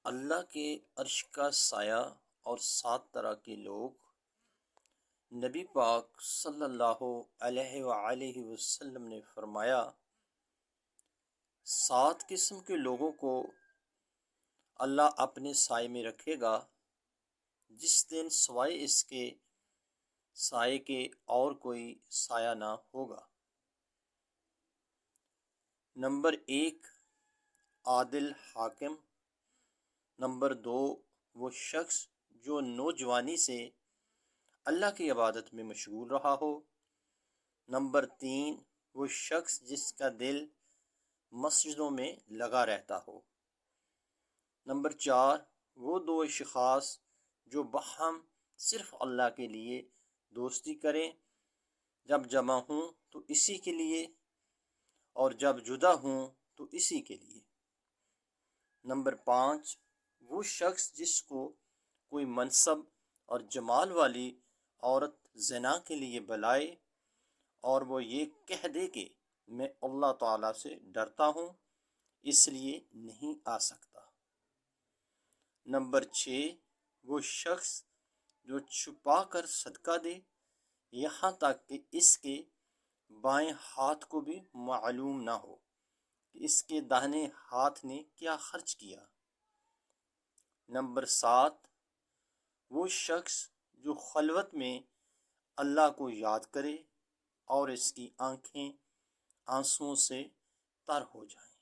اللہ کے عرش کا سایہ اور 7 طرح کے لوگ۔ نبی پاک صلی اللہ علیہ وآلہ وسلم نے فرمایا، 7 قسم کے لوگوں کو اللہ اپنے سائے میں رکھے گا جس دن سوائے اس کے سائے کے اور کوئی سایہ نہ ہوگا۔ نمبر 1، عادل حاکم۔ نمبر 2، وہ شخص جو نوجوانی سے اللہ کی عبادت میں مشغول رہا ہو۔ نمبر 3، وہ شخص جس کا دل مسجدوں میں لگا رہتا ہو۔ نمبر 4، وہ 2 اشخاص جو باہم صرف اللہ کے لیے دوستی کریں، جب جمع ہوں تو اسی کے لیے اور جب جدا ہوں تو اسی کے لیے۔ نمبر 5، وہ شخص جس کو کوئی منصب اور جمال والی عورت زنا کے لیے بلائے اور وہ یہ کہہ دے کہ میں اللہ تعالیٰ سے ڈرتا ہوں اس لیے نہیں آ سکتا۔ نمبر 6، وہ شخص جو چھپا کر صدقہ دے یہاں تک کہ اس کے بائیں ہاتھ کو بھی معلوم نہ ہو کہ اس کے داہنے ہاتھ نے کیا خرچ کیا۔ نمبر 7، وہ شخص جو خلوت میں اللہ کو یاد کرے اور اس کی آنکھیں آنسوؤں سے تر ہو جائیں۔